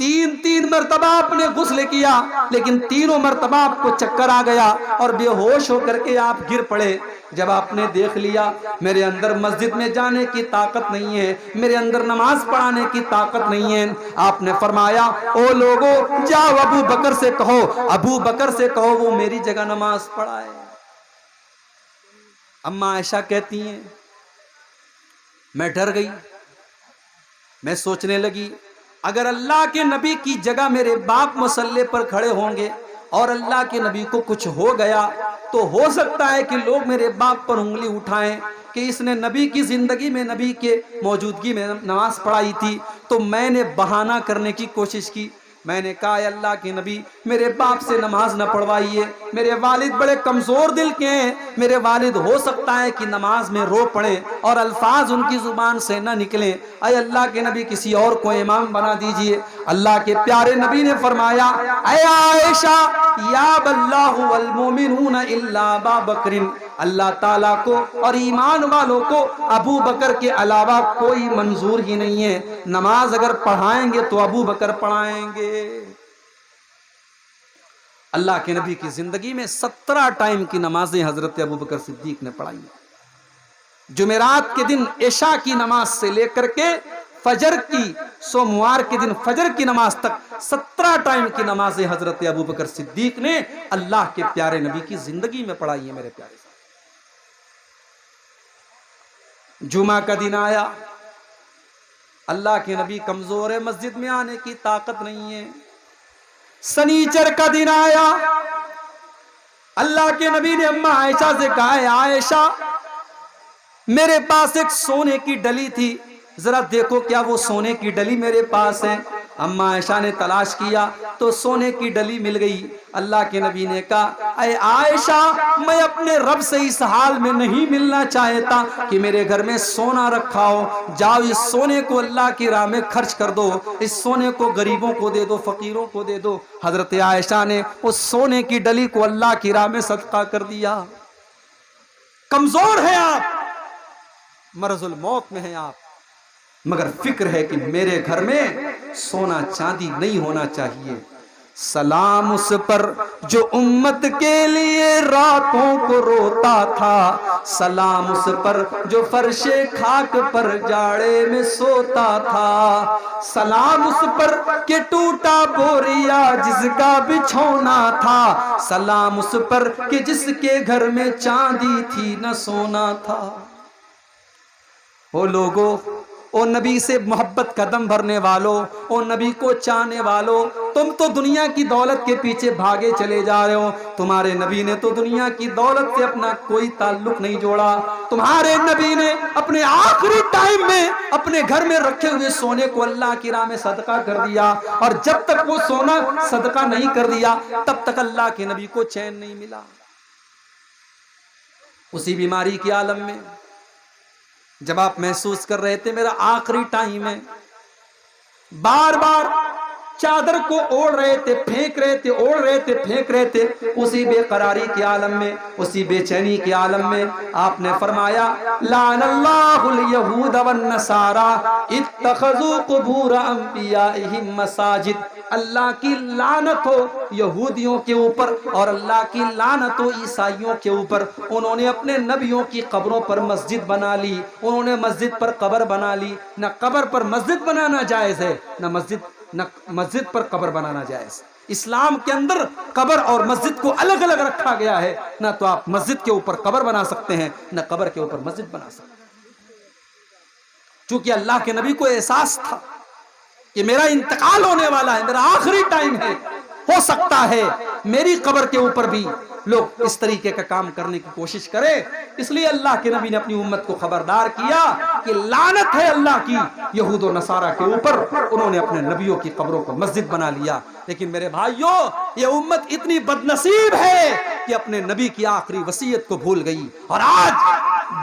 تین مرتبہ آپ نے غسل کیا، لیکن تینوں مرتبہ آپ کو چکر آ گیا اور بے ہوش ہو کر کے آپ گر پڑے۔ جب آپ نے دیکھ لیا میرے اندر مسجد میں جانے کی طاقت نہیں ہے، میرے اندر نماز پڑھانے کی طاقت نہیں ہے، آپ نے فرمایا او لوگو جاؤ ابو بکر سے کہو، ابو بکر سے کہو وہ میری جگہ نماز پڑھائے۔ اما عائشہ کہتی ہیں میں ڈر گئی، میں سوچنے لگی اگر اللہ کے نبی کی جگہ میرے باپ مصلی پر کھڑے ہوں گے اور اللہ کے نبی کو کچھ ہو گیا تو ہو سکتا ہے کہ لوگ میرے باپ پر انگلی اٹھائیں کہ اس نے نبی کی زندگی میں نبی کے موجودگی میں نماز پڑھائی تھی۔ تو میں نے بہانہ کرنے کی کوشش کی، میں نے کہا اے اللہ کے نبی میرے باپ سے نماز نہ پڑھوائیے، میرے والد بڑے کمزور دل کے ہیں، میرے والد ہو سکتا ہے کہ نماز میں رو پڑے اور الفاظ ان کی زبان سے نہ نکلیں، اے اللہ کے نبی کسی اور کو امام بنا دیجئے۔ اللہ کے پیارے نبی نے فرمایا اے عائشہ یاب اللہ والمومنون الا ابا بکر، اللہ تعالیٰ کو اور ایمان والوں کو ابو بکر کے علاوہ کوئی منظور ہی نہیں ہے، نماز اگر پڑھائیں گے تو ابو بکر پڑھائیں گے۔ اللہ کے نبی کی زندگی میں 17 ٹائم کی نمازیں حضرت ابو بکر صدیق نے پڑھائی، جمعرات کے دن عشاء کی نماز سے لے کر کے فجر کی، سوموار کے دن فجر کی نماز تک 17 ٹائم کی نمازیں حضرت ابو بکر صدیق نے اللہ کے پیارے نبی کی زندگی میں پڑھائی ہیں۔ میرے پیارے جمعہ کا دن آیا، اللہ کے نبی کمزور ہے، مسجد میں آنے کی طاقت نہیں ہے۔ سنیچر کا دن آیا، اللہ کے نبی نے اماں عائشہ سے کہا ہے عائشہ میرے پاس ایک سونے کی ڈلی تھی، ذرا دیکھو کیا وہ سونے کی ڈلی میرے پاس ہے۔ اماں عائشہ نے تلاش کیا تو سونے کی ڈلی مل گئی۔ اللہ کے نبی نے کہا اے عائشہ میں اپنے رب سے اس حال میں نہیں ملنا چاہتا کہ میرے گھر میں سونا رکھا ہو، جاؤ اس سونے کو اللہ کی راہ میں خرچ کر دو، اس سونے کو غریبوں کو دے دو، فقیروں کو دے دو۔ حضرت عائشہ نے اس سونے کی ڈلی کو اللہ کی راہ میں صدقہ کر دیا۔ کمزور ہے آپ، مرض الموت میں ہیں آپ، مگر فکر ہے کہ میرے گھر میں سونا چاندی نہیں ہونا چاہیے۔ سلام اس پر جو امت کے لیے راتوں کو روتا تھا، سلام اس پر جو فرش خاک پر جاڑے میں سوتا تھا، سلام اس پر کہ ٹوٹا بوریا جس کا بچھونا تھا، سلام اس پر کہ جس کے گھر میں چاندی تھی نہ سونا تھا۔ وہ لوگوں، او نبی سے محبت کا دم بھرنے والوں، او نبی کو چاہنے والوں، تم تو دنیا کی دولت کے پیچھے بھاگے چلے جا رہے ہو۔ تمہارے نبی نے تو دنیا کی دولت سے اپنا کوئی تعلق نہیں جوڑا۔ تمہارے نبی نے اپنے آخری ٹائم میں اپنے گھر میں رکھے ہوئے سونے کو اللہ کی راہ میں صدقہ کر دیا، اور جب تک وہ سونا صدقہ نہیں کر دیا تب تک اللہ کے نبی کو چین نہیں ملا۔ اسی بیماری کے عالم میں جب آپ محسوس کر رہے تھے میرا آخری ٹائم ہے، بار بار چادر کو اوڑھ رہے تھے، پھینک رہے تھے، اوڑھ رہے تھے، پھینک رہے تھے، اسی بے قراری کے عالم میں، اسی بے چینی کے عالم میں آپ نے فرمایا لعن اللہ الیہود والنصارى اتخذوا قبور انبیائہم مساجد۔ اللہ کی لعنت ہو یہودیوں کے اوپر اور اللہ کی لعنت ہو عیسائیوں کے اوپر، انہوں نے اپنے نبیوں کی قبروں پر مسجد بنا لی، انہوں نے مسجد پر قبر بنا لی۔ نہ قبر پر مسجد بنانا جائز ہے، نہ مسجد پر قبر بنانا جائز۔ اسلام کے اندر قبر اور مسجد کو الگ الگ رکھا گیا ہے، نہ تو آپ مسجد کے اوپر قبر بنا سکتے ہیں، نہ قبر کے اوپر مسجد بنا سکتے ہیں۔ چونکہ اللہ کے نبی کو احساس تھا کہ میرا انتقال ہونے والا ہے، میرا آخری ٹائم ہے، ہو سکتا ہے میری قبر کے اوپر بھی لوگ اس طریقے کا کام کرنے کی کوشش کرے، اس لیے اللہ کے نبی نے اپنی امت کو خبردار کیا کہ لعنت ہے اللہ کی یہود و نصارہ کے اوپر، انہوں نے اپنے نبیوں کی قبروں کو مسجد بنا لیا۔ لیکن میرے بھائیوں، یہ امت اتنی بدنصیب ہے کہ اپنے نبی کی آخری وصیت کو بھول گئی، اور آج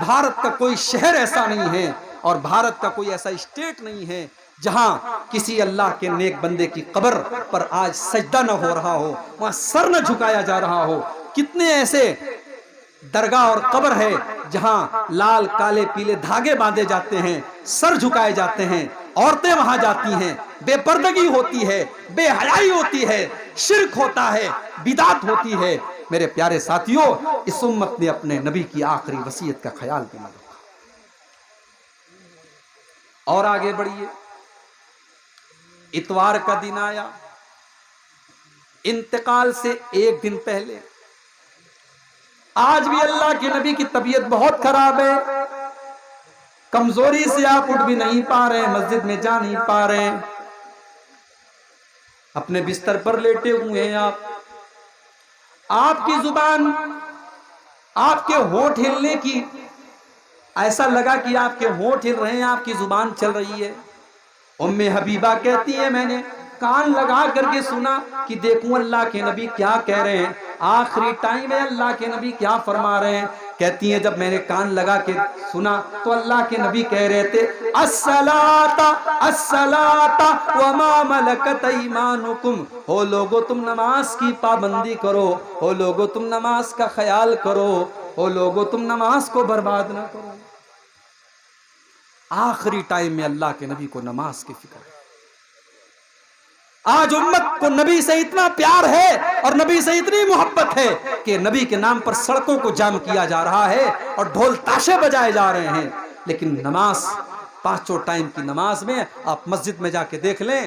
بھارت کا کوئی شہر ایسا نہیں ہے اور بھارت کا کوئی ایسا اسٹیٹ نہیں ہے جہاں کسی اللہ کے نیک بندے کی قبر پر آج سجدہ نہ ہو رہا ہو، وہاں سر نہ جھکایا جا رہا ہو۔ کتنے ایسے درگاہ اور قبر ہے جہاں لال کالے پیلے دھاگے باندھے جاتے ہیں، سر جھکائے جاتے ہیں، عورتیں وہاں جاتی ہیں، بے پردگی ہوتی ہے، بے حیائی ہوتی ہے، شرک ہوتا ہے، بدعت ہوتی ہے۔ میرے پیارے ساتھیوں، اس امت نے اپنے نبی کی آخری وصیت کا خیال بھی نہ رکھا۔ اور آگے بڑھیے، اتوار کا دن آیا، انتقال سے ایک دن پہلے۔ آج بھی اللہ کے نبی کی طبیعت بہت خراب ہے، کمزوری سے آپ اٹھ بھی نہیں پا رہے ہیں، مسجد میں جا نہیں پا رہے ہیں، اپنے بستر پر لیٹے ہوئے ہیں۔ آپ کی زبان، آپ کے ہونٹ ہلنے کی، ایسا لگا کہ آپ کے ہونٹ ہل رہے ہیں، آپ کی زبان چل رہی ہے۔ ام حبیبہ کہتی ہے میں نے کان لگا کر کے سنا کہ دیکھوں اللہ کے نبی کیا کہہ رہے ہیں، آخری ٹائم ہے اللہ کے نبی کیا فرما رہے ہیں۔ کہتی ہیں جب میں نے کان لگا کے سنا تو اللہ کے نبی کہہ رہے تھے الصلاۃ الصلاۃ وما ملکت ایمانکم، ہو لوگو تم نماز کی پابندی کرو، ہو لوگو تم نماز کا خیال کرو، ہو لوگو تم نماز کو برباد نہ کرو۔ آخری ٹائم میں اللہ کے نبی کو نماز کی فکر ہے۔ آج امت کو نبی سے اتنا پیار ہے اور نبی سے اتنی محبت ہے کہ نبی کے نام پر سڑکوں کو جام کیا جا رہا ہے اور ڈھول تاشے بجائے جا رہے ہیں، لیکن نماز، پانچوں ٹائم کی نماز میں آپ مسجد میں جا کے دیکھ لیں،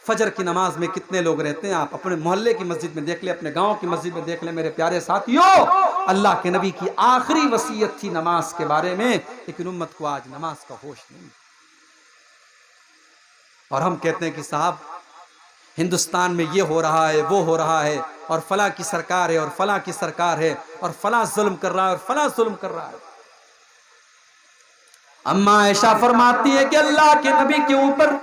فجر کی نماز میں کتنے لوگ رہتے ہیں، آپ اپنے محلے کی مسجد میں دیکھ لیں، اپنے گاؤں کی مسجد میں دیکھ لیں۔ میرے پیارے ساتھیوں، اللہ کے نبی کی آخری وصیت تھی نماز کے بارے میں، لیکن امت کو آج نماز کا ہوش نہیں۔ اور ہم کہتے ہیں کہ صاحب ہندوستان میں یہ ہو رہا ہے، وہ ہو رہا ہے، اور فلاں کی سرکار ہے، اور فلاں کی سرکار ہے، اور فلاں ظلم کر رہا ہے، اور فلاں ظلم کر رہا ہے۔ اما عائشہ فرماتی ہے کہ اللہ کے نبی کے اوپر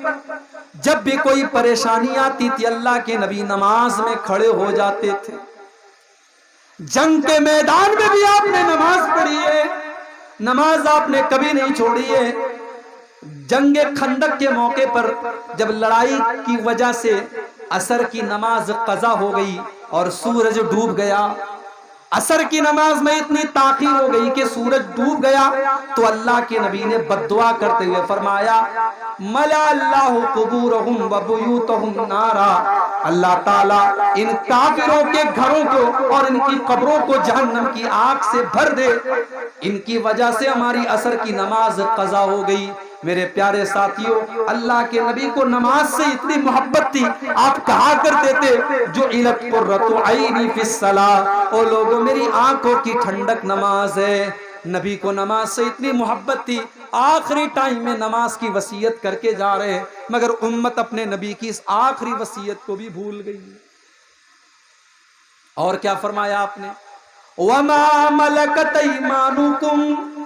جب بھی کوئی پریشانی آتی تھی اللہ کے نبی نماز میں کھڑے ہو جاتے تھے۔ جنگ کے میدان میں بھی آپ نے نماز پڑھی ہے، نماز آپ نے کبھی نہیں چھوڑی ہے۔ جنگ خندق کے موقع پر جب لڑائی کی وجہ سے عصر کی نماز قضا ہو گئی اور سورج ڈوب گیا، عصر کی نماز میں اتنی تاخیر ہو گئی کہ سورج ڈوب گیا، تو اللہ کے نبی نے بد دعا کرتے ہوئے فرمایا ملا اللہ قبورہم وبیوتہم نارا، اللہ تعالیٰ ان کافروں کے گھروں کو اور ان کی قبروں کو جہنم کی آگ سے بھر دے، ان کی وجہ سے ہماری عصر کی نماز قضا ہو گئی۔ میرے پیارے ساتھیوں، اللہ کے نبی کو نماز سے اتنی محبت تھی، آپ کہا کرتے تھے جو علت قرۃ عینی فی الصلاۃ، او لوگوں میری آنکھوں کی ٹھنڈک نماز ہے۔ نبی کو نماز سے اتنی محبت تھی، آخری ٹائم میں نماز کی وصیت کر کے جا رہے ہیں، مگر امت اپنے نبی کی اس آخری وصیت کو بھی بھول گئی۔ اور کیا فرمایا آپ نے وَمَا مَلَكَتْ أَيْمَانُكُمْ،